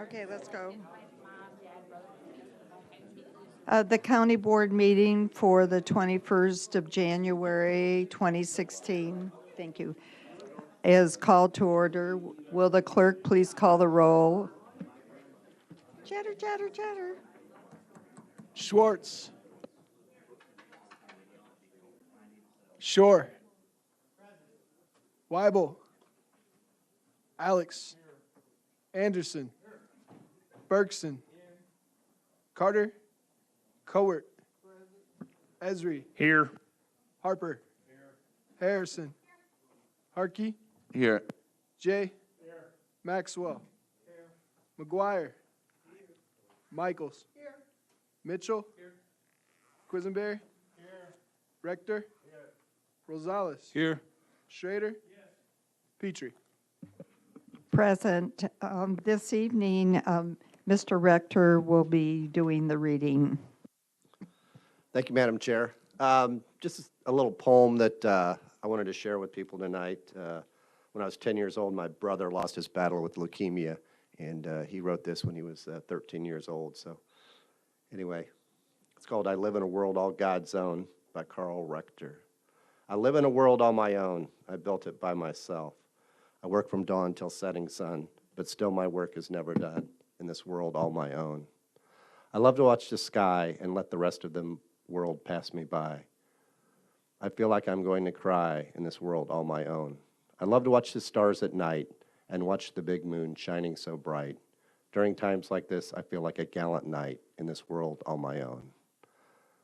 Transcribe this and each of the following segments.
Okay, let's go. The county board meeting for the 21st of January, 2016, thank you, is called to order. Will the clerk please call the roll? Chatter, chatter, chatter. Schwartz. Shore. Weibel. Alex. Anderson. Bergson. Carter. Cowart. Esri. Here. Harper. Harrison. Harkey. Here. Jay. Maxwell. McGuire. Michaels. Mitchell. Quisenberry. Rector. Rosales. Here. Schrader. Petrie. Present. This evening, Mr. Rector will be doing the reading. Thank you, Madam Chair. Just a little poem that I wanted to share with people tonight. When I was 10 years old, my brother lost his battle with leukemia, and he wrote this when he was 13 years old. So anyway, it's called I Live in a World All God's Own by Carl Rector. I live in a world all my own. I built it by myself. I work from dawn till setting sun, but still my work is never done in this world all my own. I love to watch the sky and let the rest of the world pass me by. I feel like I'm going to cry in this world all my own. I love to watch the stars at night and watch the big moon shining so bright. During times like this, I feel like a gallant knight in this world all my own.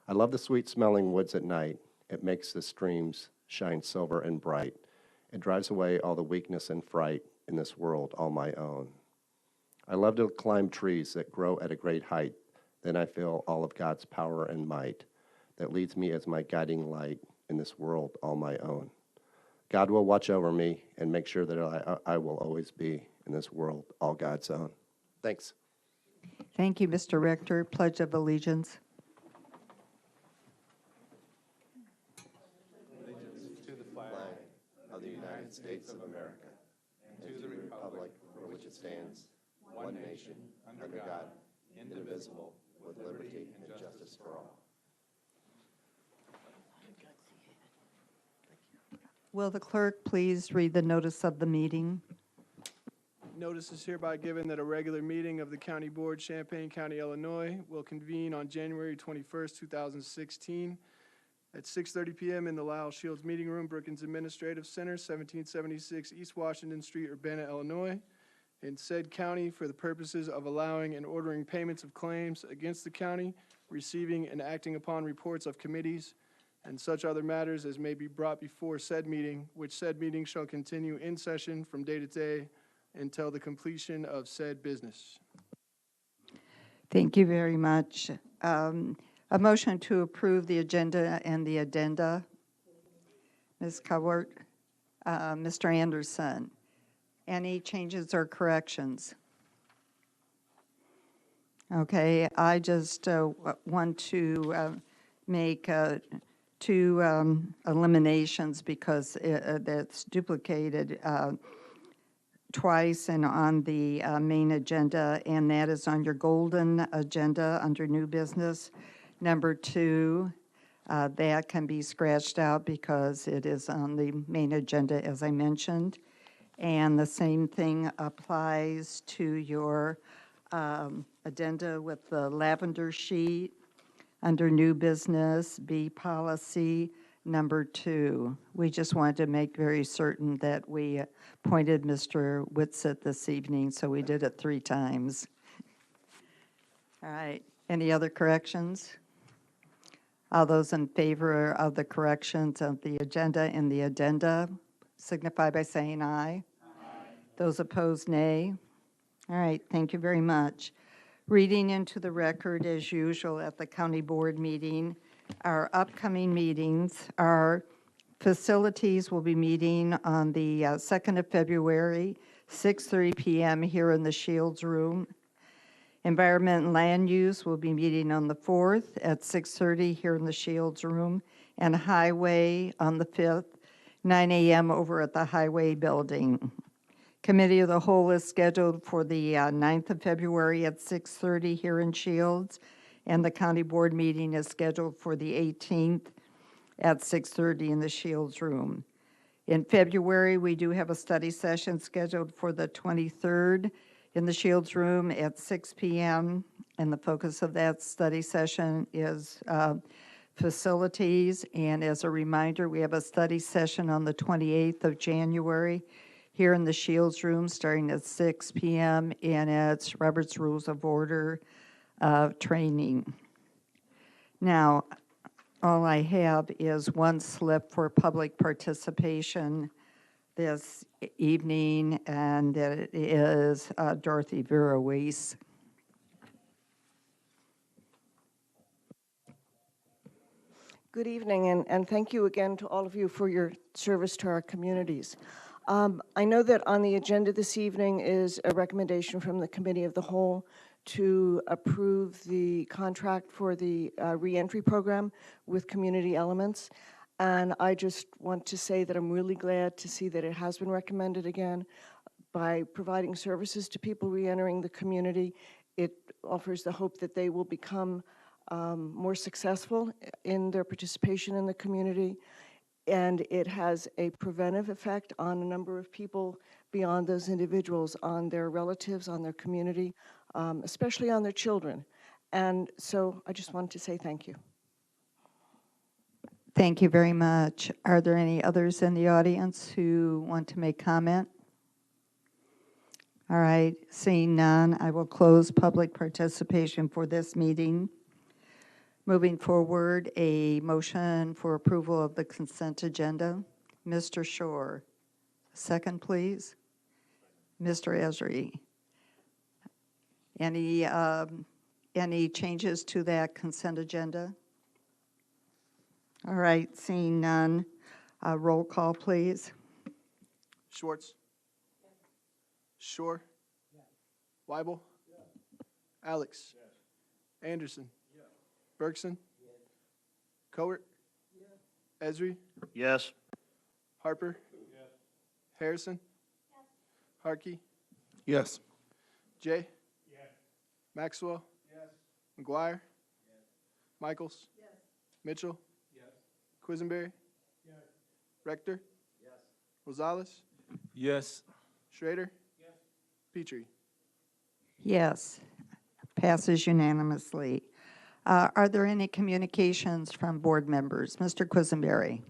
I love the sweet-smelling woods at night. It makes the streams shine silver and bright. It drives away all the weakness and fright in this world all my own. I love to climb trees that grow at a great height. Then I feel all of God's power and might that leads me as my guiding light in this world all my own. God will watch over me and make sure that I will always be in this world all God's own. Thanks. Thank you, Mr. Rector. Pledge of Allegiance. Allegiance to the flag of the United States of America and to the republic for which it stands, one nation, under God, indivisible, with liberty and justice for all. Will the clerk please read the notice of the meeting? Notice is hereby given that a regular meeting of the County Board, Champaign County, Illinois, will convene on January 21st, 2016, at 6:30 p.m. in the Lyle Shields Meeting Room, Brookings Administrative Center, 1776 East Washington Street, Urbana, Illinois, in said county for the purposes of allowing and ordering payments of claims against the county, receiving and acting upon reports of committees, and such other matters as may be brought before said meeting, which said meeting shall continue in session from day to day until the completion of said business. Thank you very much. A motion to approve the agenda and the addenda. Ms. Cowart, Mr. Anderson, any changes or corrections? Okay, I just want to make two eliminations because that's duplicated twice and on the main agenda, and that is on your golden agenda under new business. Number 2, that can be scratched out because it is on the main agenda, as I mentioned. And the same thing applies to your addenda with the lavender sheet under new business, B policy number 2. We just wanted to make very certain that we appointed Mr. Whitsett this evening, so we did it 3 times. All right, any other corrections? All those in favor of the corrections of the agenda and the addenda signify by saying aye. Those opposed, nay. All right, thank you very much. Reading into the record as usual at the county board meeting, our upcoming meetings, our facilities will be meeting on the 2nd of February, 6:30 p.m. here in the Shields Room. Environment and Land Use will be meeting on the 4th at 6:30 here in the Shields Room, and Highway on the 5th, 9 a.m. over at the Highway Building. Committee of the Whole is scheduled for the 9th of February at 6:30 here in Shields, and the County Board meeting is scheduled for the 18th at 6:30 in the Shields room. In February, we do have a study session scheduled for the 23rd in the Shields room at 6 p.m., and the focus of that study session is facilities. And as a reminder, we have a study session on the 28th of January here in the Shields room, starting at 6 p.m., and it's Robert's Rules of Order training. Now, all I have is one slip for public participation this evening, and it is Dorothy Vera Weiss. Good evening, and thank you again to all of you for your service to our communities. I know that on the agenda this evening is a recommendation from the Committee of the Whole to approve the contract for the reentry program with Community Elements. And I just want to say that I'm really glad to see that it has been recommended again. By providing services to people reentering the community, it offers the hope that they will become more successful in their participation in the community, and it has a preventive effect on a number of people beyond those individuals, on their relatives, on their community, especially on their children. And so I just wanted to say thank you. Thank you very much. Are there any others in the audience who want to make comment? All right, seeing none, I will close public participation for this meeting. Moving forward, a motion for approval of the consent agenda. Mr. Shore, second, please. Mr. Esri. Any changes to that consent agenda? All right, seeing none, roll call, please. Schwartz? Shore? Weibel? Alex? Anderson? Bergson? Cowart? Esri? Yes. Harper? Harrison? Harkey? Yes. Jay? Maxwell? McGuire? Michaels? Mitchell? Quisenberry? Rector? Rosales? Yes. Schrader? Petrie? Yes, passes unanimously. Are there any communications from board members? Mr. Quisenberry.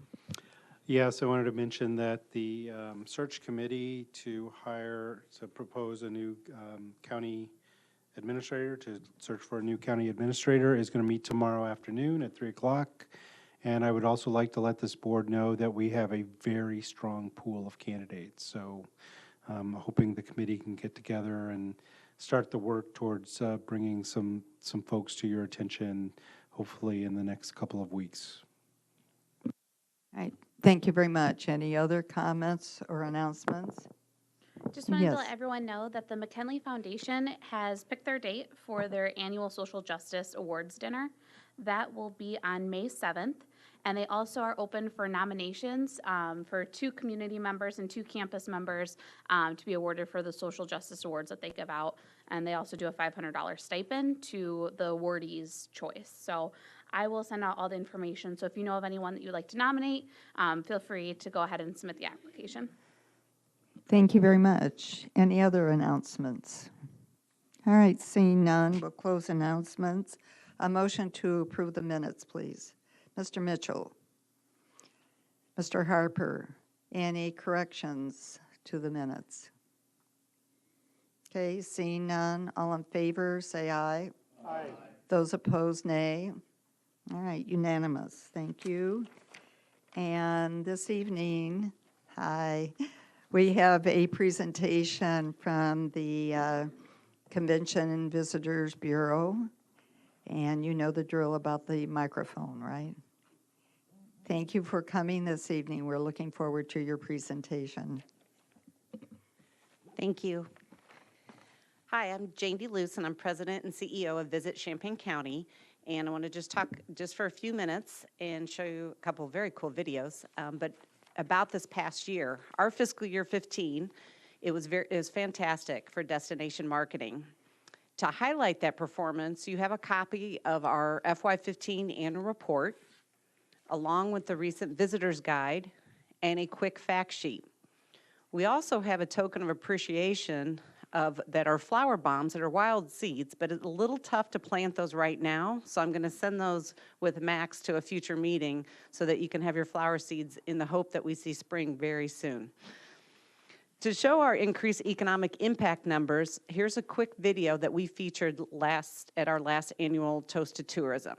Yes, I wanted to mention that the search committee to propose a new county administrator, to search for a new county administrator, is going to meet tomorrow afternoon at 3 o'clock. And I would also like to let this board know that we have a very strong pool of candidates. So I'm hoping the committee can get together and start the work towards bringing some folks to your attention, hopefully in the next couple of weeks. All right, thank you very much. Any other comments or announcements? Just wanted to Yes. let everyone know that the McKinley Foundation has picked their date for their annual Social Justice Awards dinner. That will be on May 7th. And they also are open for nominations for 2 community members and 2 campus members to be awarded for the Social Justice Awards that they give out. And they also do a $500 stipend to the awardee's choice. So I will send out all the information. So if you know of anyone that you'd like to nominate, feel free to go ahead and submit the application. Thank you very much. Any other announcements? All right, seeing none, we'll close announcements. A motion to approve the minutes, please. Mr. Mitchell. Mr. Harper, any corrections to the minutes? Okay, seeing none, all in favor, say aye. Aye. Those opposed, nay. All right, unanimous, thank you. And this evening, we have a presentation from the Convention and Visitors Bureau. And you know the drill about the microphone, right? Thank you for coming this evening. We're looking forward to your presentation. Thank you. Hi, I'm Jane DeLuce, and I'm President and CEO of Visit Champaign County. And I want to just talk just for a few minutes and show you a couple of very cool videos. But about this past year, our fiscal year 15 It was fantastic for destination marketing. To highlight that performance, you have a copy of our FY15 annual report, along with the recent visitor's guide and a quick fact sheet. We also have a token of appreciation that are flower bombs that are wild seeds, but it's a little tough to plant those right now, so I'm going to send those with Max to a future meeting so that you can have your flower seeds in the hope that we see spring very soon. To show our increased economic impact numbers, here's a quick video that we featured at our last annual Toast to Tourism.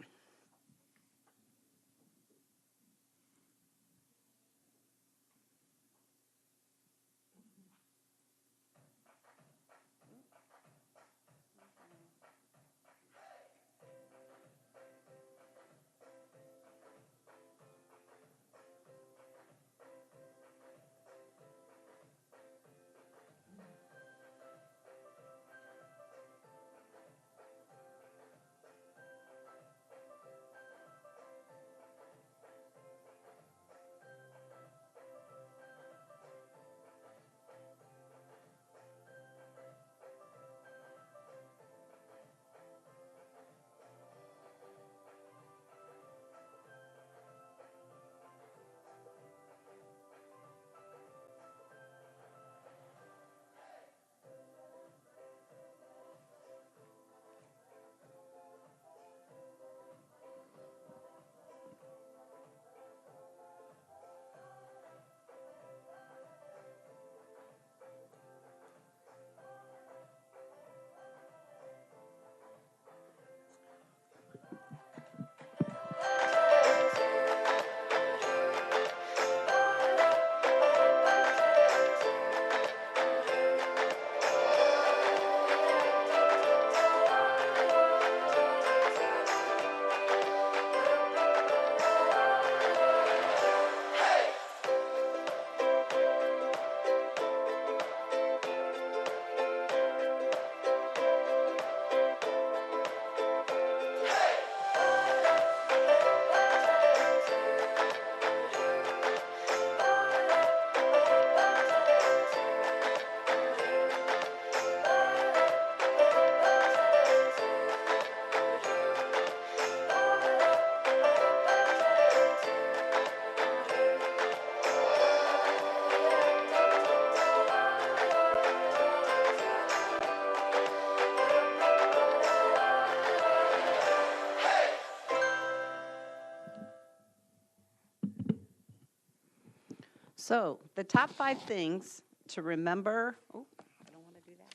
So the top 5 things to remember. Oh, I don't want to do that.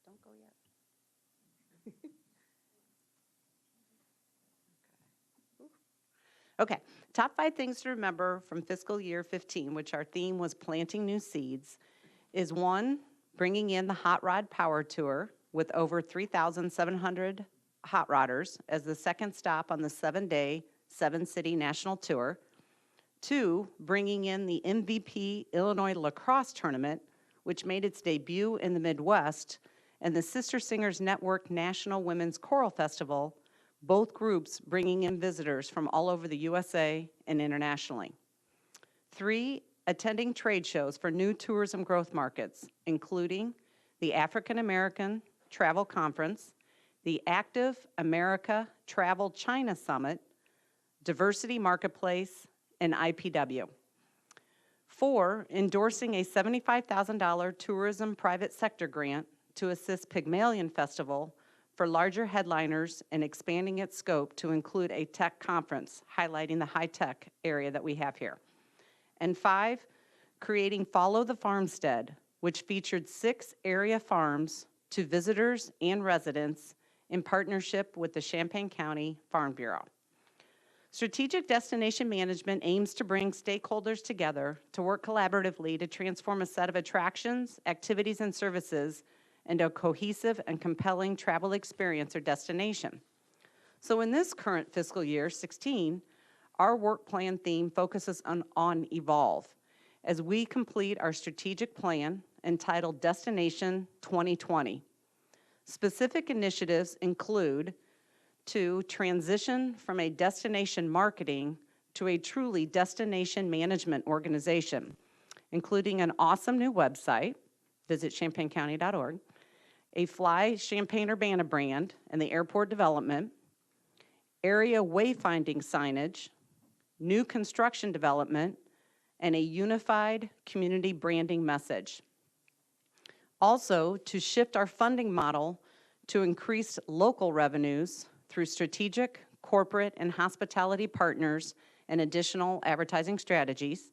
Don't go yet. Okay, top 5 things to remember from fiscal year 15, which our theme was planting new seeds, is 1, bringing in the Hot Rod Power Tour with over 3,700 hot rodders as the second stop on the 7-day, 7-city national tour. 2, bringing in the MVP Illinois Lacrosse Tournament, which made its debut in the Midwest, and the Sister Singers Network National Women's Choral Festival, both groups bringing in visitors from all over the USA and internationally. 3, attending trade shows for new tourism growth markets, including the African American Travel Conference, the Active America Travel China Summit, Diversity Marketplace, and IPW. 4, endorsing a $75,000 tourism private sector grant to assist Pygmalion Festival for larger headliners and expanding its scope to include a tech conference, highlighting the high-tech area that we have here. And 5, creating Follow the Farmstead, which featured 6 area farms to visitors and residents in partnership with the Champaign County Farm Bureau. Strategic destination management aims to bring stakeholders together to work collaboratively to transform a set of attractions, activities, and services into a cohesive and compelling travel experience or destination. So in this current fiscal year, 16, our work plan theme focuses on Evolve as we complete our strategic plan entitled Destination 2020. Specific initiatives include to transition from a destination marketing to a truly destination management organization, including an awesome new website, visit champaigncounty.org, a Fly Champaign-Urbana brand and the airport development, area wayfinding signage, new construction development, and a unified community branding message. Also, to shift our funding model to increase local revenues through strategic, corporate, and hospitality partners and additional advertising strategies.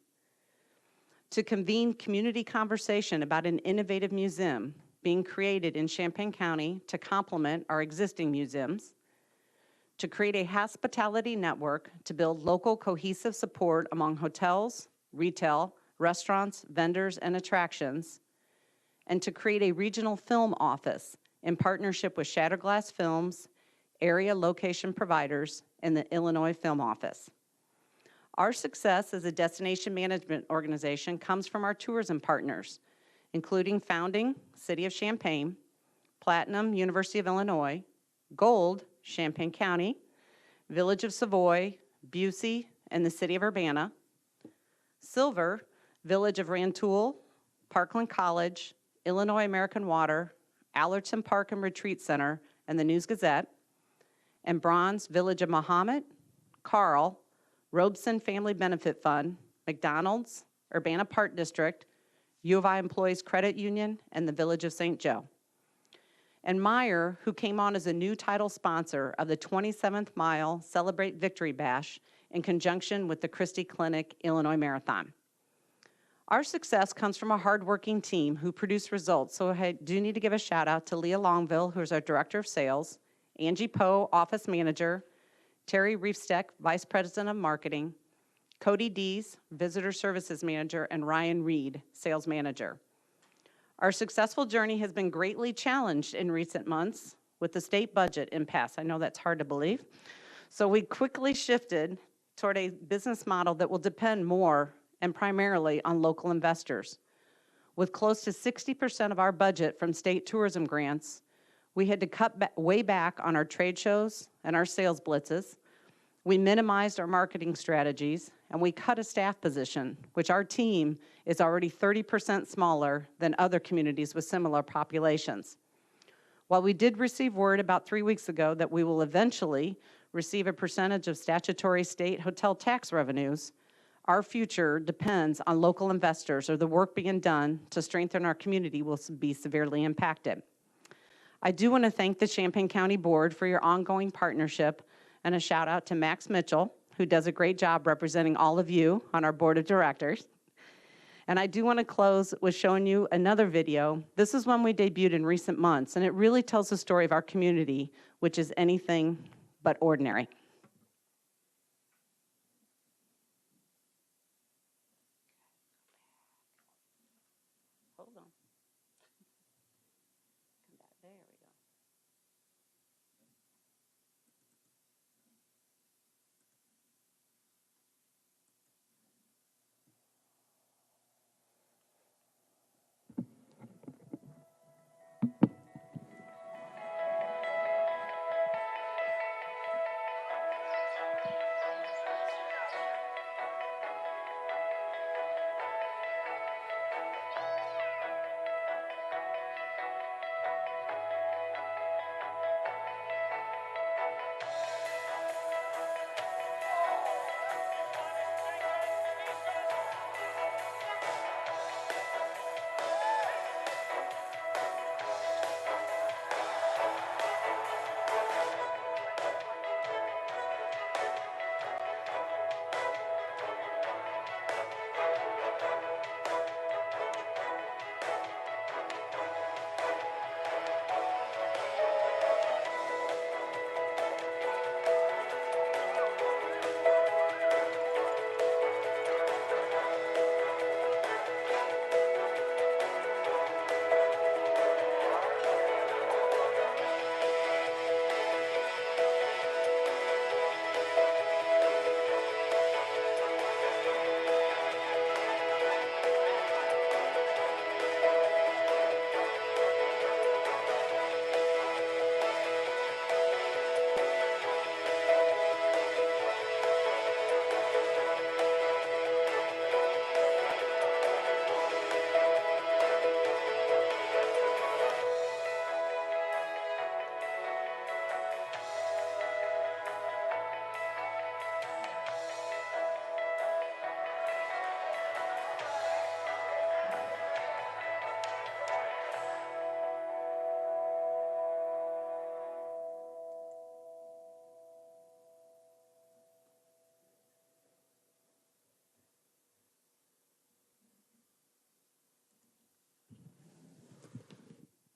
To convene community conversation about an innovative museum being created in Champaign County to complement our existing museums. To create a hospitality network to build local cohesive support among hotels, retail, restaurants, vendors, and attractions. And to create a regional film office in partnership with Shatterglass Films, area location providers, and the Illinois Film Office. Our success as a destination management organization comes from our tourism partners, including founding City of Champaign, Platinum, University of Illinois, Gold, Champaign County, Village of Savoy, Busey, and the City of Urbana, Silver, Village of Rantoul, Parkland College, Illinois American Water, Allerton Park and Retreat Center, and the News-Gazette, and Bronze, Village of Mahomet, Carl, Robeson Family Benefit Fund, McDonald's, Urbana Park District, U of I Employees Credit Union, and the Village of St. Joe. And Meyer, who came on as a new title sponsor of the 27th Mile Celebrate Victory Bash in conjunction with the Christie Clinic Illinois Marathon. Our success comes from a hardworking team who produce results, so I do need to give a shout out to Leah Longville, who is our Director of Sales, Angie Poe, Office Manager, Terry Reefsteck, Vice President of Marketing, Cody Dees, Visitor Services Manager, and Ryan Reed, Sales Manager. Our successful journey has been greatly challenged in recent months with the state budget impasse. I know that's hard to believe. So we quickly shifted toward a business model that will depend more and primarily on local investors. With close to 60% of our budget from state tourism grants, we had to cut way back on our trade shows and our sales blitzes. We minimized our marketing strategies, and we cut a staff position, which our team is already 30% smaller than other communities with similar populations. While we did receive word about 3 weeks ago that we will eventually receive a percentage of statutory state hotel tax revenues, our future depends on local investors, or the work being done to strengthen our community will be severely impacted. I do want to thank the Champaign County Board for your ongoing partnership, and a shout out to Max Mitchell, who does a great job representing all of you on our board of directors. And I do want to close with showing you another video. This is one we debuted in recent months, and it really tells the story of our community, which is anything but ordinary. Hold on. Come back. There we go.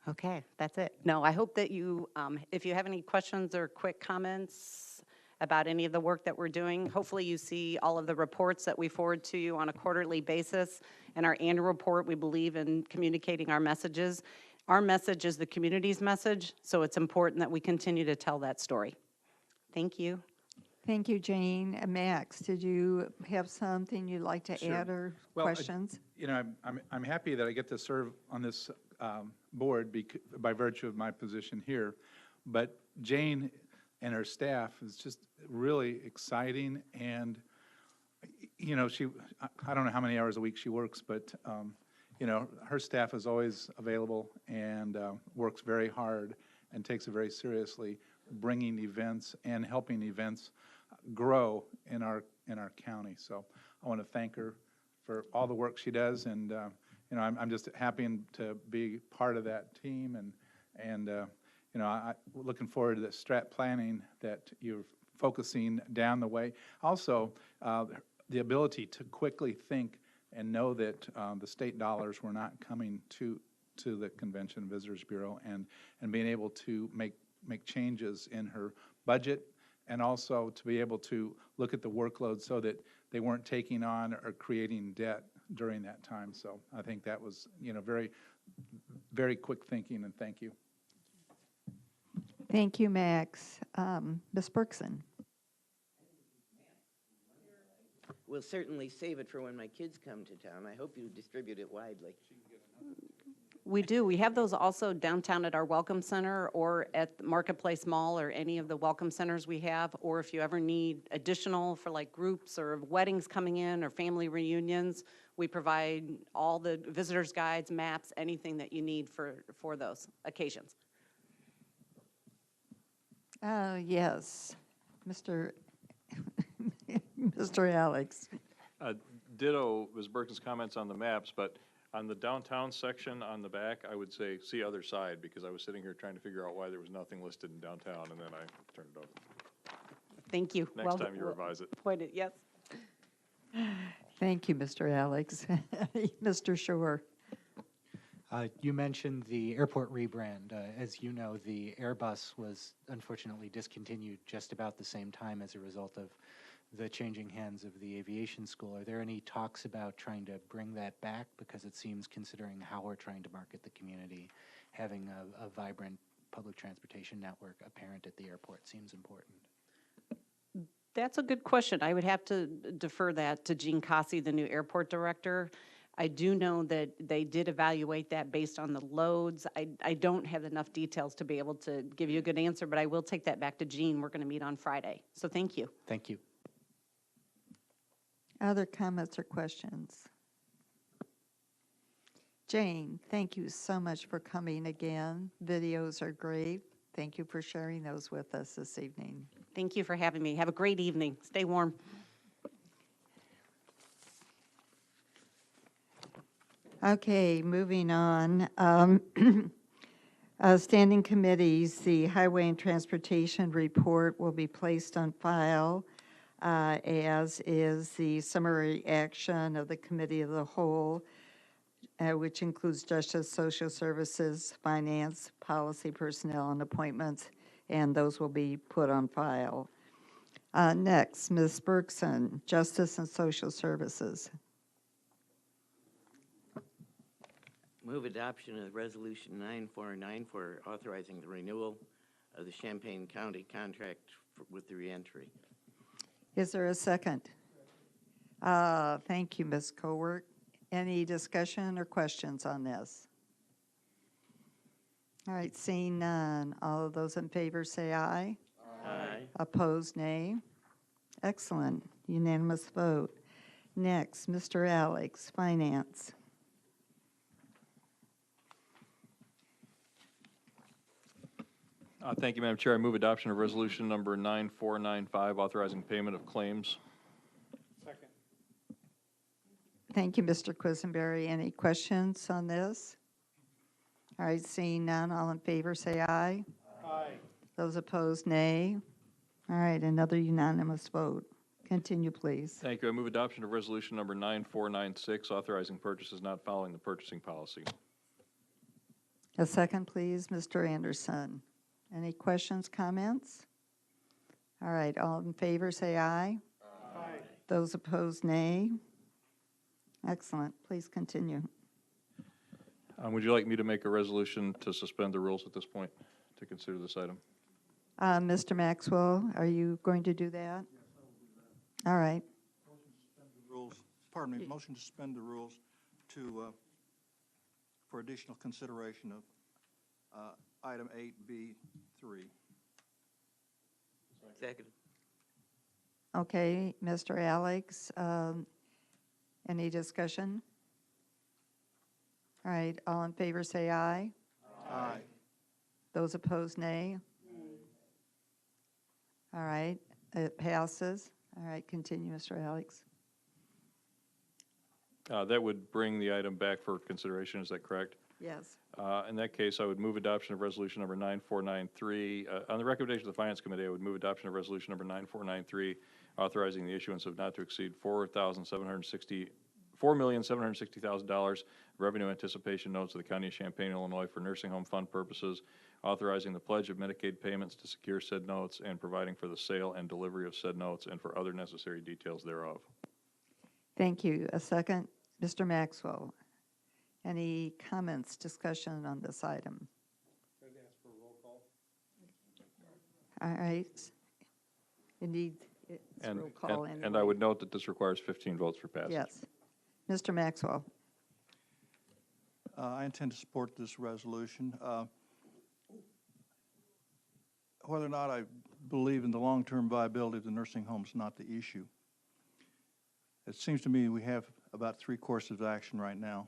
Okay, that's it. No, I hope that you, if you have any questions or quick comments about any of the work that we're doing, hopefully you see all of the reports that we forward to you on a quarterly basis. In our annual report, we believe in communicating our messages. Our message is the community's message, so it's important that we continue to tell that story. Thank you. Thank you, Jane. Max, did you have something you'd like to Sure. add or Well, questions? You know, I'm happy that I get to serve on this board by virtue of my position here. But Jane and her staff is just really exciting. And, you know, I don't know how many hours a week she works, but, you know, her staff is always available and works very hard and takes it very seriously, bringing events and helping events grow in our county. So I want to thank her for all the work she does, and you know, I'm just happy to be part of that team, and you know, I'm looking forward to the strat planning that you're focusing down the way. Also, the ability to quickly think and know that the state dollars were not coming to the Convention and Visitors Bureau, and being able to make changes in her budget, and also to be able to look at the workload so that they weren't taking on or creating debt during that time. So I think that was, you know, very, very quick thinking, and thank you. Thank you, Max. Ms. Berkson? We'll certainly save it for when my kids come to town. I hope you distribute it widely. We do. We have those also downtown at our Welcome Center or at the Marketplace Mall or any of the Welcome Centers we have. Or if you ever need additional for like groups or weddings coming in or family reunions, we provide all the visitors guides, maps, anything that you need for those occasions. Yes, Mr. Mr. Alex. Ditto Ms. Berkins' comments on the maps, but on the downtown section on the back, I would say see other side, because I was sitting here trying to figure out why there was nothing listed in downtown, and then I turned it over. Thank you. Next time you revise it. Pointed, yes. Thank you, Mr. Alex. Mr. Shore. You mentioned the airport rebrand. As you know, the Airbus was unfortunately discontinued just about the same time as a result of the changing hands of the aviation school. Are there any talks about trying to bring that back? Because it seems, considering how we're trying to market the community, having a vibrant public transportation network apparent at the airport seems important. That's a good question. I would have to defer that to Gene Cossey, the new airport director. I do know that they did evaluate that based on the loads. I don't have enough details to be able to give you a good answer, but I will take that back to Gene. We're going to meet on Friday. So thank you. Thank you. Other comments or questions? Jane, thank you so much for coming again. Videos are great. Thank you for sharing those with us this evening. Thank you for having me. Have a great evening. Stay warm. Okay, moving on. Standing committees, the Highway and Transportation Report will be placed on file, as is the summary action of the Committee of the Whole, which includes Justice, Social Services, Finance, Policy, Personnel, and Appointments, and those will be put on file. Next, Ms. Berkson, Justice and Social Services. Move adoption of Resolution 949 for authorizing the renewal of the Champaign County contract with the reentry. Is there a second? Thank you, Ms. Cowork. Any discussion or questions on this? All right, seeing none. All of those in favor say aye. Aye. Opposed, nay. Excellent. Unanimous vote. Next, Mr. Alex, Finance. Thank you, Madam Chair. I move adoption of resolution number 9495, authorizing payment of claims. Second. Thank you, Mr. Quisenberry. Any questions on this? All right, seeing none, all in favor say aye. Aye. Those opposed, nay. All right, another unanimous vote. Continue, please. Thank you. I move adoption of resolution number 9496, authorizing purchases not following the purchasing policy. A second, please, Mr. Anderson. Any questions, comments? All right, all in favor, say aye. Aye. Those opposed, nay. Excellent. Please continue. Would you like me to make a resolution to suspend the rules at this point to consider this item? Mr. Maxwell, are you going to do that? All right. Rules, pardon me, motion to suspend the rules to, for additional consideration of item 8B3. Second. Okay, Mr. Alex, any discussion? All right, all in favor say aye. Aye. Those opposed, nay. All right, it passes. All right, continue, Mr. Alex. That would bring the item back for consideration, is that correct? Yes. In that case, I would move adoption of resolution number 9493. On the recommendation of the Finance Committee, I would move adoption of resolution number 9493, authorizing the issuance of not to exceed $4,760,000 revenue anticipation notes of the County of Champaign, Illinois for nursing home fund purposes, authorizing the pledge of Medicaid payments to secure said notes, and providing for the sale and delivery of said notes and for other necessary details thereof. Thank you. A second, Mr. Maxwell. Any comments, discussion on this item? All right. Indeed, it's roll call anyway. And I would note that this requires 15 votes for passage. Yes. Mr. Maxwell. I intend to support this resolution. Whether or not I believe in the long-term viability of the nursing home is not the issue. It seems to me we have about 3 courses of action right now.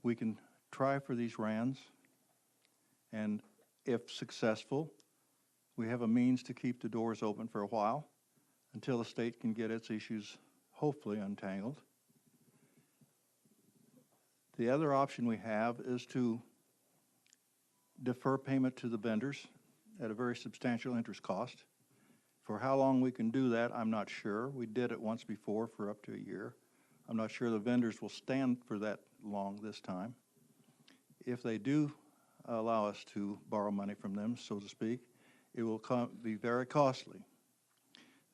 We can try for these RANs, and if successful, we have a means to keep the doors open for a while until the state can get its issues hopefully untangled. The other option we have is to defer payment to the vendors at a very substantial interest cost. For how long we can do that, I'm not sure. We did it once before for up to a year. I'm not sure the vendors will stand for that long this time. If they do allow us to borrow money from them, so to speak, it will be very costly.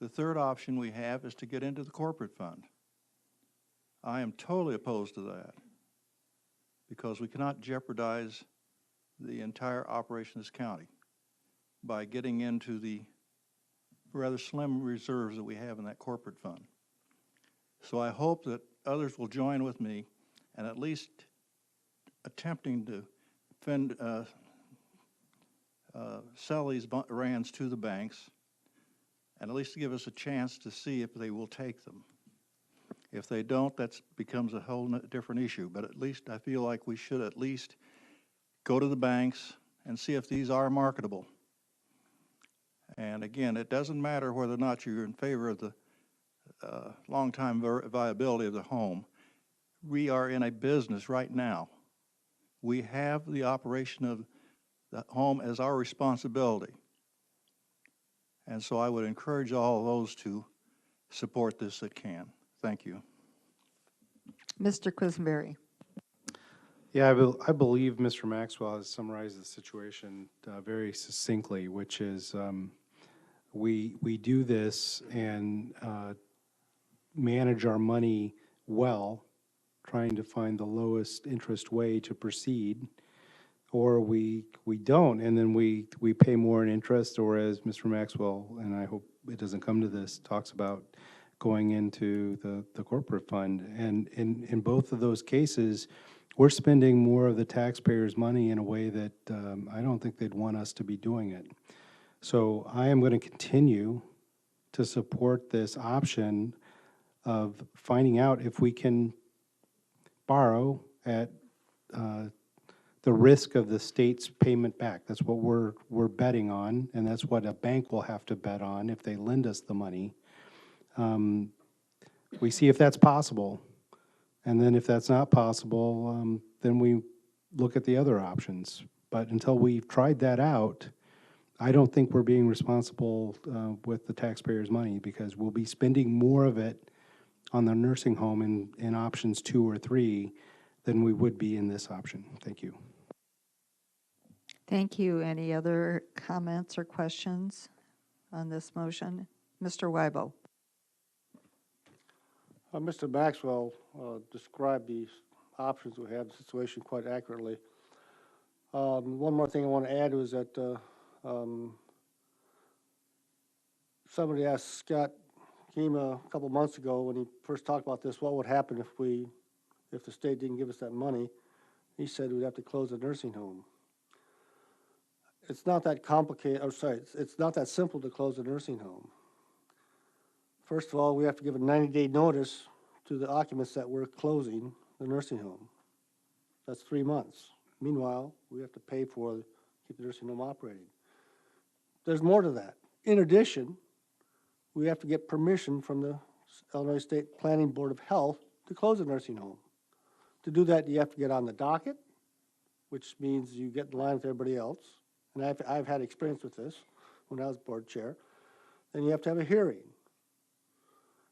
The third option we have is to get into the corporate fund. I am totally opposed to that because we cannot jeopardize the entire operation of this county by getting into the rather slim reserves that we have in that corporate fund. So I hope that others will join with me and at least attempting to sell these RANs to the banks and at least to give us a chance to see if they will take them. If they don't, that becomes a whole different issue. But at least I feel like we should at least go to the banks and see if these are marketable. And again, it doesn't matter whether or not you're in favor of the long-time viability of the home. We are in a business right now. We have the operation of the home as our responsibility. And so I would encourage all of those to support this that can. Thank you. Mr. Quisenberry. Yeah, I believe Mr. Maxwell has summarized the situation very succinctly, which is we do this and manage our money well, trying to find the lowest interest way to proceed, or we don't, and then we pay more in interest, or as Mr. Maxwell, and I hope it doesn't come to this, talks about going into the corporate fund. And in both of those cases, we're spending more of the taxpayers' money in a way that I don't think they'd want us to be doing it. So I am going to continue to support this option of finding out if we can borrow at the risk of the state's payment back. That's what we're betting on, and that's what a bank will have to bet on if they lend us the money. We see if that's possible, and then if that's not possible, then we look at the other options. But until we've tried that out, I don't think we're being responsible with the taxpayers' money, because we'll be spending more of it on the nursing home in options 2 or 3 than we would be in this option. Thank you. Thank you. Any other comments or questions on this motion? Mr. Weibel? Mr. Maxwell described these options we have, the situation quite accurately. One more thing I want to add was that somebody asked Scott Kima a couple months ago when he first talked about this, what would happen if the state didn't give us that money? He said we'd have to close a nursing home. It's not that complicated, it's not that simple to close a nursing home. First of all, we have to give a 90-day notice to the occupants that we're closing the nursing home. That's 3 months. Meanwhile, we have to pay for, keep the nursing home operating. There's more to that. In addition, we have to get permission from the Illinois State Planning Board of Health to close a nursing home. To do that, you have to get on the docket, which means you get in line with everybody else. And I've had experience with this when I was board chair. Then you have to have a hearing.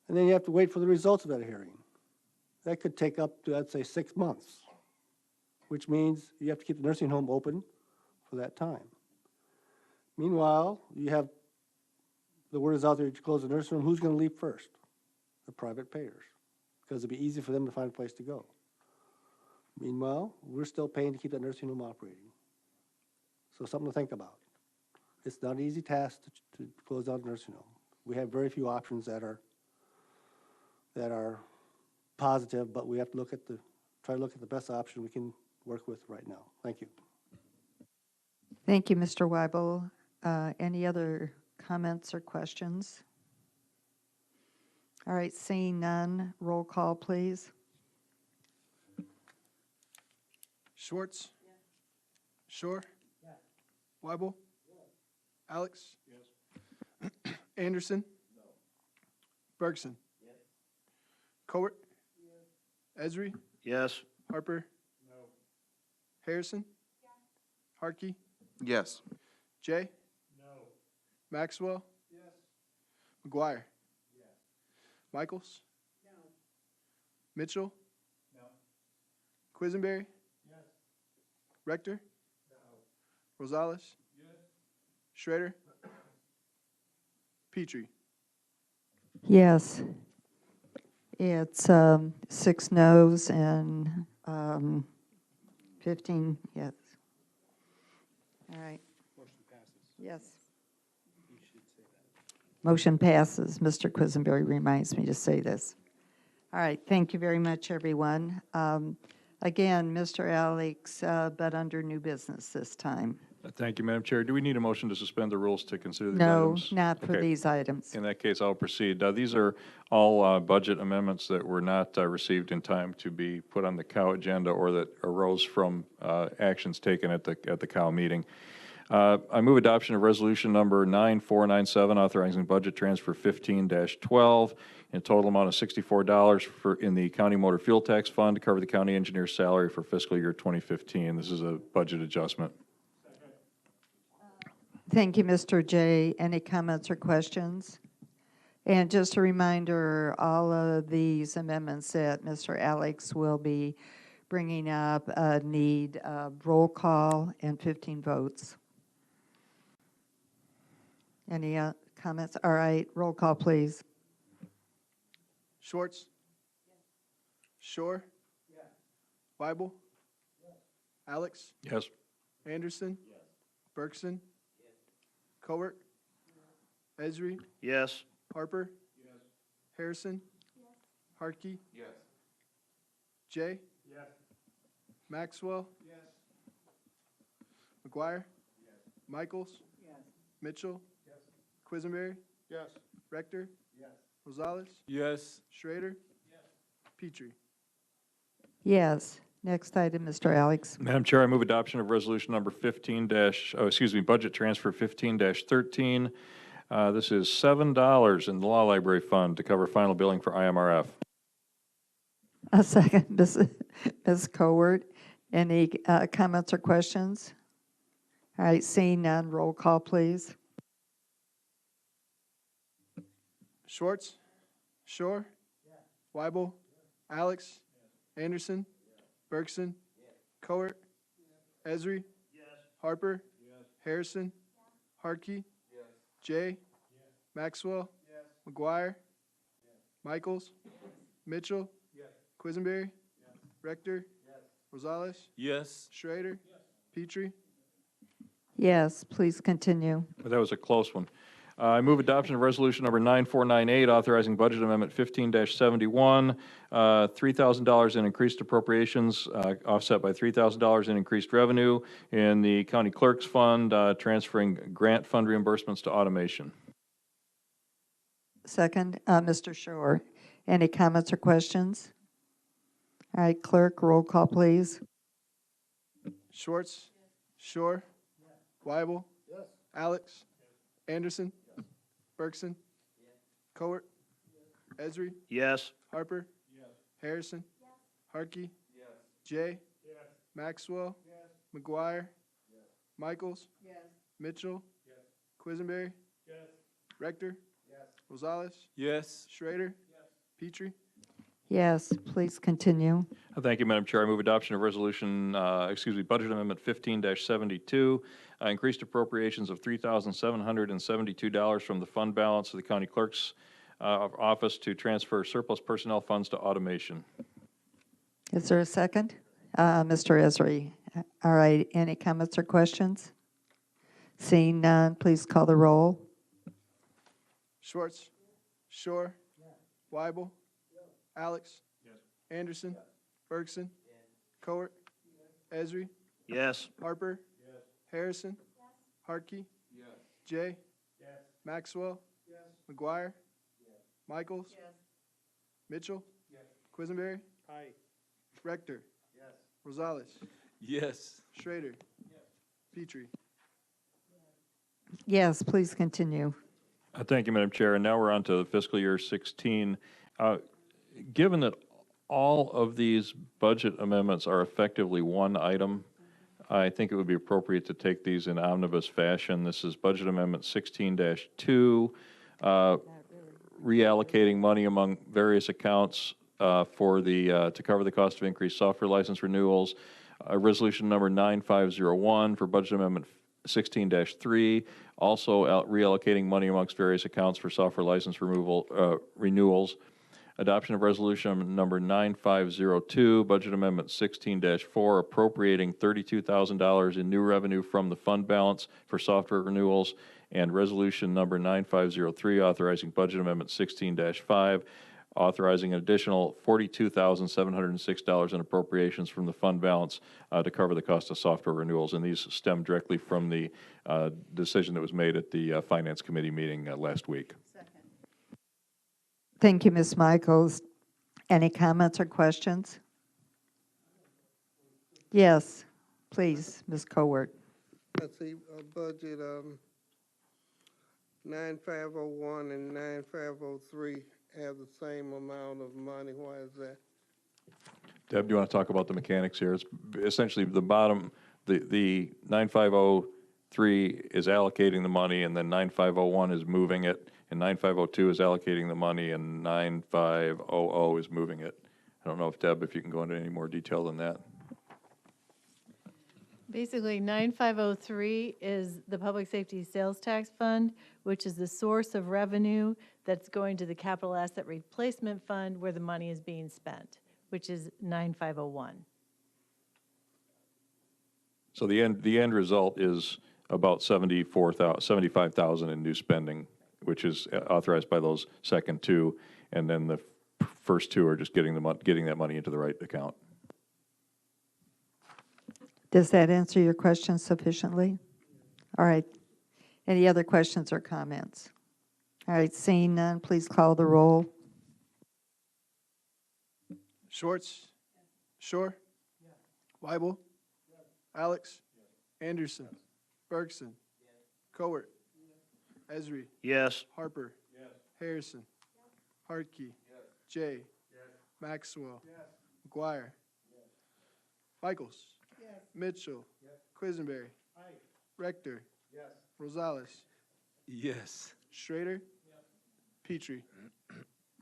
And then you have to wait for the results of that hearing. That could take up to, I'd say, 6 months, which means you have to keep the nursing home open for that time. Meanwhile, you have, the word is out there to close the nursing home. Who's going to leave first? The private payers, because it'd be easy for them to find a place to go. Meanwhile, we're still paying to keep that nursing home operating. So something to think about. It's not an easy task to close down a nursing home. We have very few options that are positive, but we have to try to look at the best option we can work with right now. Thank you. Thank you, Mr. Weibel. Any other comments or questions? All right, seeing none, roll call, please. Schwartz? Yes. Shore? Yes. Weibel? Yes. Alex? Yes. Anderson? No. Bergson? Yes. Cowart? Yes. Esri? Yes. Harper? No. Harrison? Yes. Harkey? Yes. Jay? No. Maxwell? Yes. McGuire? Yes. Michaels? No. Mitchell? No. Quisenberry? Yes. Rector? No. Rosales? Yes. Schrader? Petrie? Yes. It's 6 noes and 15 yes. All right. Motion passes. Yes. You should say that. Motion passes. Mr. Quisenberry reminds me to say this. All right. Thank you very much, everyone. Again, Mr. Alex, but under new business this time. Thank you, Madam Chair. Do we need a motion to suspend the rules to consider these No, items? not for Okay. these items. In that case, I'll proceed. These are all budget amendments that were not received in time to be put on the COW agenda or that arose from actions taken at the COW meeting. I move adoption of resolution number 9497, authorizing budget transfer 15-12 in a total amount of $64 in the county motor fuel tax fund to cover the county engineer's salary for fiscal year 2015. This is a budget adjustment. Thank you, Mr. J. Any comments or questions? And just a reminder, all of these amendments that Mr. Alex will be bringing up need roll call and 15 votes. Any comments? All right, roll call, please. Schwartz? Yes. Shore? Yes. Weibel? Yes. Alex? Yes. Anderson? Yes. Bergson? Yes. Cowart? Yes. Esri? Yes. Harper? Yes. Harrison? Yes. Harkey? Yes. Jay? Yes. Maxwell? Yes. McGuire? Yes. Michaels? Yes. Mitchell? Yes. Quisenberry? Yes. Rector? Yes. Rosales? Yes. Schrader? Yes. Petrie? Yes. Next item, Mr. Alex. Madam Chair, I move adoption of resolution number budget transfer 15-13. This is $7 in the law library fund to cover final billing for IMRF. A second, Ms. Cowart. Any comments or questions? All right, seeing none, roll call, please. Schwartz? Shore? Yes. Weibel? Yes. Alex? Yes. Anderson? Yes. Bergson? Yes. Cowart? Yes. Esri? Yes. Harper. Harrison. Harkey. Jay. Maxwell. McGuire. Michaels. Mitchell. Quisenberry. Rector. Rosales. Yes. Schrader. Petrie. Yes, please continue. That was a close one. I move adoption of resolution number 9498, authorizing budget amendment 15-71, $3,000 in increased appropriations, offset by $3,000 in increased revenue in the county clerk's fund, transferring grant fund reimbursements to automation. Second, Mr. Shore. Any comments or questions? All right, clerk, roll call, please. Schwartz. Shore. Weibel. Alex. Anderson. Bergson. Cowart. Esri. Yes. Harper. Harrison. Harkey. Jay. Maxwell. McGuire. Michaels. Mitchell. Quisenberry. Rector. Rosales. Yes. Schrader. Petrie. Yes, please continue. Thank you, Madam Chair. I move adoption of resolution, budget amendment 15-72, increased appropriations of $3,772 from the fund balance of the county clerk's office to transfer surplus personnel funds to automation. Is there a second? Mr. Esri. All right, any comments or questions? Seeing none, please call the roll. Schwartz. Shore. Weibel. Alex. Anderson. Bergson. Cowart. Esri. Yes. Harper. Harrison. Harkey. Jay. Maxwell. McGuire. Michaels. Mitchell. Quisenberry. Rector. Rosales. Yes. Schrader. Petrie. Yes, please continue. Thank you, Madam Chair. And now we're on to fiscal year 16. Given that all of these budget amendments are effectively one item, I think it would be appropriate to take these in omnibus fashion. This is Budget Amendment 16-2, reallocating money among various accounts to cover the cost of increased software license renewals. Resolution number 9501 for Budget Amendment 16-3, also reallocating money amongst various accounts for software license renewals. Adoption of resolution number 9502, Budget Amendment 16-4, appropriating $32,000 in new revenue from the fund balance for software renewals, and resolution number 9503, authorizing Budget Amendment 16-5, authorizing an additional $42,706 in appropriations from the fund balance to cover the cost of software renewals. And these stem directly from the decision that was made at the Finance Committee meeting last week. Thank you, Ms. Michaels. Any comments or questions? Yes, please, Ms. Cowart. Let's see, budget 9501 and 9503 have the same amount of money. Why is that? Deb, do you want to talk about the mechanics here? It's essentially the bottom, the 9503 is allocating the money, and then 9501 is moving it, and 9502 is allocating the money, and 9500 is moving it. I don't know if, Deb, if you can go into any more detail than that. Basically, 9503 is the Public Safety Sales Tax Fund, which is the source of revenue that's going to the Capital Asset Replacement Fund where the money is being spent, which is 9501. So the end result is about $75,000 in new spending, which is authorized by those second two, and then the first two are just getting that money into the right account. Does that answer your question sufficiently? All right. Any other questions or comments? All right, seeing none, please call the roll. Schwartz. Shore. Weibel. Alex. Anderson. Bergson. Cowart. Esri. Yes. Harper. Harrison. Harkey. Jay. Maxwell. McGuire. Michaels. Mitchell. Quisenberry. Rector. Rosales. Yes. Schrader. Petrie.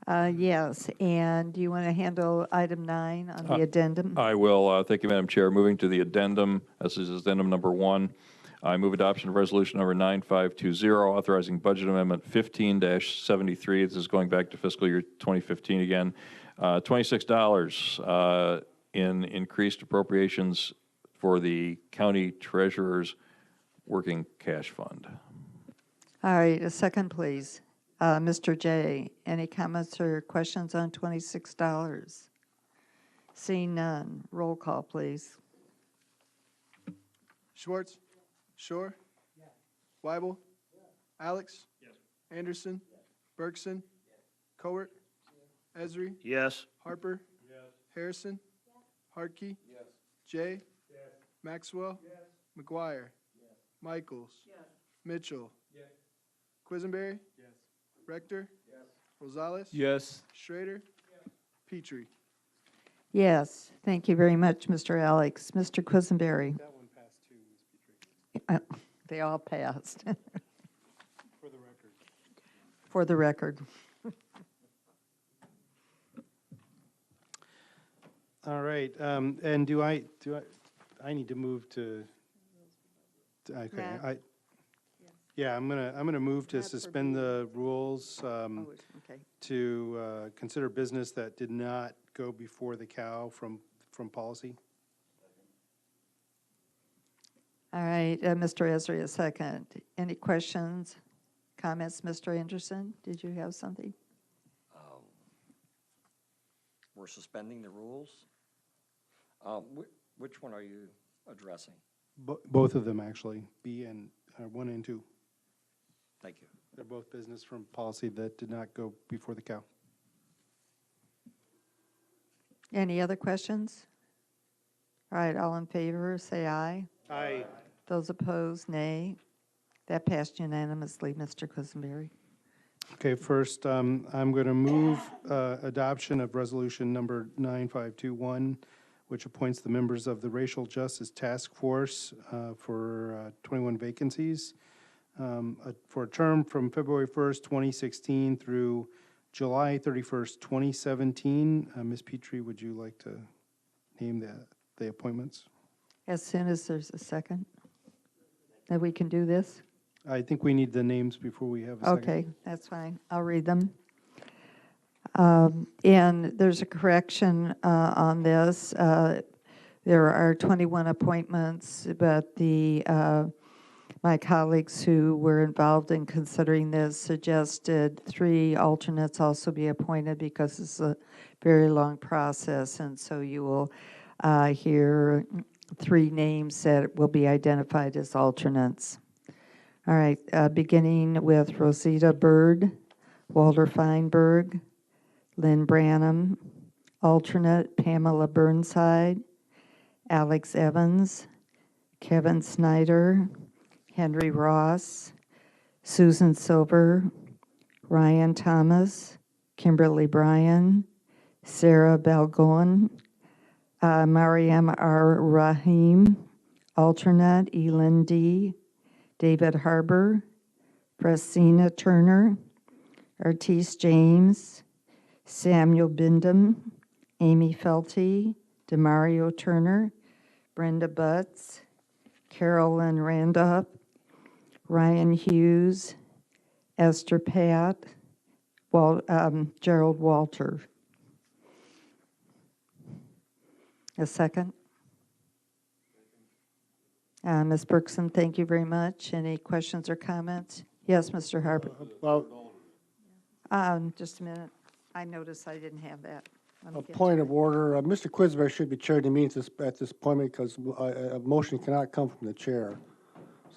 Yes, and do you want to handle item 9 on the addendum? I will. Thank you, Madam Chair. Moving to the addendum, this is addendum number 1. I move adoption of resolution number 9520, authorizing budget amendment 15-73. This is going back to fiscal year 2015 again. $26 in increased appropriations for the county treasurer's working cash fund. All right, a second, please. Mr. J., any comments or questions on $26? Seeing none, roll call, please. Schwartz? Shore? Weibel? Alex? Anderson? Bergson? Cowart? Esri? Yes. Harper? Harrison? Hartke? Jay? Maxwell? McGuire? Michaels? Mitchell? Quisenberry? Rector? Rosales? Yes. Schrader? Petrie? Yes, thank you very much, Mr. Alex. Mr. Quisenberry? That one passed too, Ms. Petrie, They all passed, for the record. for the record. All right, and I need to move to, okay, Matt? yeah, I'm gonna move to Matt, for suspend B. the rules, Oh, okay. to consider business that did not go before the cow from policy. All right, Mr. Esri, a second. Any questions, comments, Mr. Anderson? Did you have something? We're suspending the rules. Which one are you addressing? Both of them, actually, B and 1 and 2. Thank you. They're both business from policy that did not go before the cow. Any other questions? All right, all in favor, say aye. Aye. Those opposed, nay. That passed unanimously, Mr. Quisenberry. Okay, first, I'm going to move adoption of resolution number 9521, which appoints the members of the Racial Justice Task Force for 21 vacancies for a term from February 1st, 2016 through July 31st, 2017. Ms. Petrie, would you like to name the appointments? As soon as there's a second, that we can do this? I think we need the names before we have a second. Okay, that's fine. I'll read them. And there's a correction on this. There are 21 appointments, but my colleagues who were involved in considering this suggested 3 alternates also be appointed because it's a very long process, and so you will hear 3 names that will be identified as alternates. All right, beginning with Rosita Bird, Walter Feinberg, Lynn Branham, alternate Pamela Burnside, Alex Evans, Kevin Snyder, Henry Ross, Susan Silver, Ryan Thomas, Kimberly Bryan, Sarah Balgoen, Mariam R. Rahim, alternate Elin D., David Harbour, Prestina Turner, Artis James, Samuel Bindum, Amy Felty, Demario Turner, Brenda Butts, Carolyn Randolph, Ryan Hughes, Esther Pat, Gerald Walter. A second? Ms. Bergson, thank you very much. Any questions or comments? Yes, Mr. Harper. Well, Just a minute. I noticed I didn't have that. Let me a get point to of order, Mr. Quisenberry should be chairing the meetings at this appointment because a motion cannot come from the chair.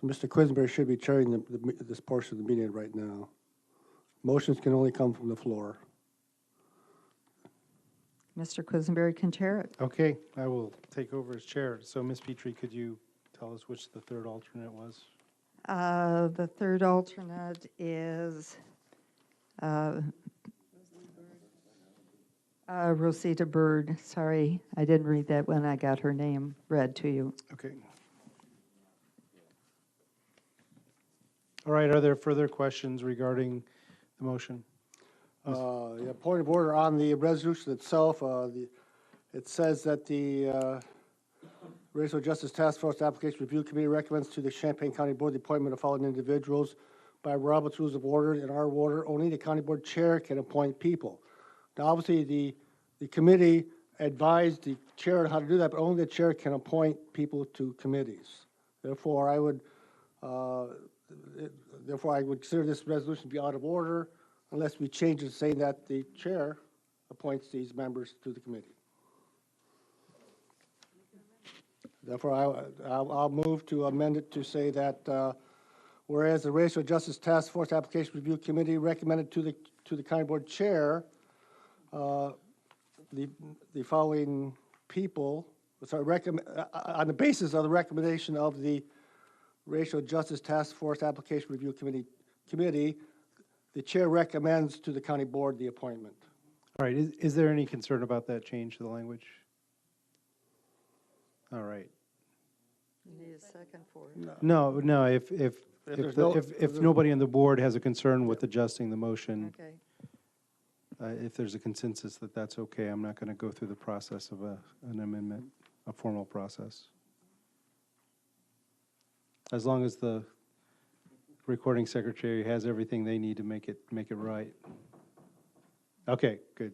So Mr. Quisenberry should be chairing this portion of the meeting right now. Motions can only come from the floor. Mr. Quisenberry can chair it. Okay, I will take over as chair. So, Ms. Petrie, could you tell us which the third alternate was? The third alternate is Rosita Bird. Sorry, I didn't read that when I got her name read to you. Okay. All right, are there further questions regarding the motion? Yeah, point of order on the resolution itself. It says that the Racial Justice Task Force Application Review Committee recommends to the Champaign County Board the appointment of following individuals by Robert's Rules of Order. In our order, only the county board chair can appoint people. Now, obviously, the committee advised the chair on how to do that, but only the chair can appoint people to committees. Therefore, I would consider this resolution to be out of order unless we change it saying that the chair appoints these members to the committee. Therefore, I'll move to amend it to say that whereas the Racial Justice Task Force Application Review Committee recommended to the county board chair the following people, on the basis of the recommendation of the Racial Justice Task Force Application Review Committee, the chair recommends to the county board the appointment. All right, is there any concern about that change to the language? All right. You need a second for it. No, if no- nobody on the board has a concern with adjusting the motion, Okay. if there's a consensus that that's okay, I'm not going to go through the process of an amendment, a formal process. As long as the recording secretary has everything they need to make it right. Okay, good.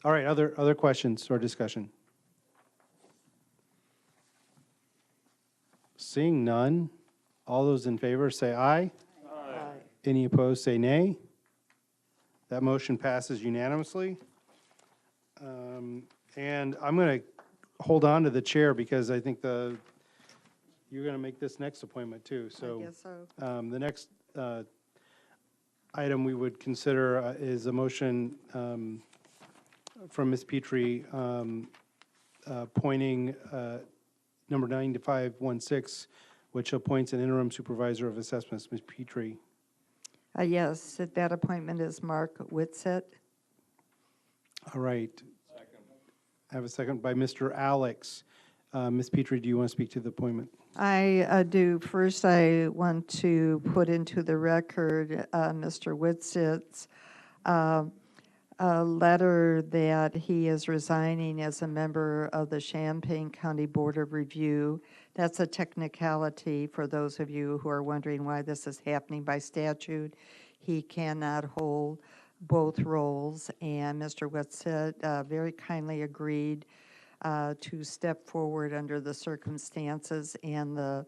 All right, other questions or discussion? Seeing none, all those in favor say aye. Aye. Any opposed say nay. That motion passes unanimously. And I'm going to hold on to the chair because I think you're going to make this next appointment too. So I guess so. the next item we would consider is a motion from Ms. Petrie appointing number 9516, which appoints an interim supervisor of assessments, Ms. Petrie. Yes, that appointment is Mark Whitsett. All right. I have a second by Mr. Alex. Ms. Petrie, do you want to speak to the appointment? I do. First, I want to put into the record Mr. Whitsett's a letter that he is resigning as a member of the Champaign County Board of Review. That's a technicality for those of you who are wondering why this is happening by statute. He cannot hold both roles, and Mr. Whitsett very kindly agreed to step forward under the circumstances, and the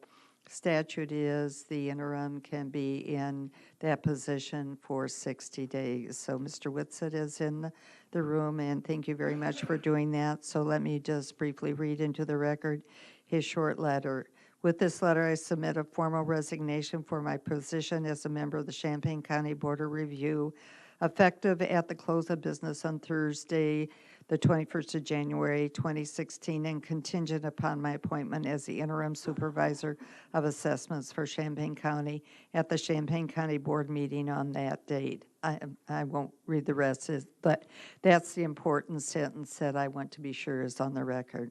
statute is the interim can be in that position for 60 days. So Mr. Whitsett is in the room, and thank you very much for doing that. So let me just briefly read into the record his short letter. With this letter, I submit a formal resignation for my position as a member of the Champaign County Board of Review, effective at the close of business on Thursday, the 21st of January, 2016, and contingent upon my appointment as the interim supervisor of assessments for Champaign County at the Champaign County Board meeting on that date. I won't read the rest, but that's the important sentence that I want to be sure is on the record.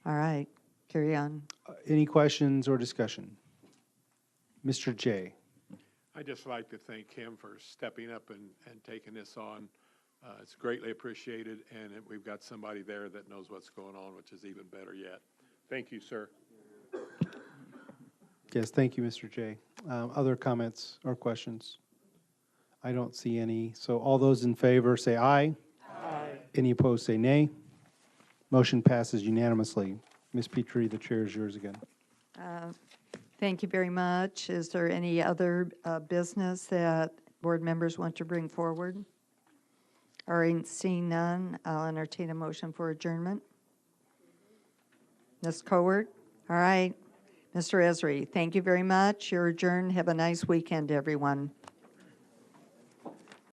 All right, carry on. Any questions or discussion? Mr. J. I'd just like to thank him for stepping up and taking this on. It's greatly appreciated, and we've got somebody there that knows what's going on, which is even better yet. Thank you, sir. Yes, thank you, Mr. J. Other comments or questions? I don't see any. So all those in favor say aye. Aye. Any opposed say nay. Motion passes unanimously. Ms. Petrie, the chair is yours again. Thank you very much. Is there any other business that board members want to bring forward? All right, seeing none, I'll entertain a motion for adjournment. Ms. Cowart? All right. Mr. Esri, thank you very much. You're adjourned. Have a nice weekend, everyone.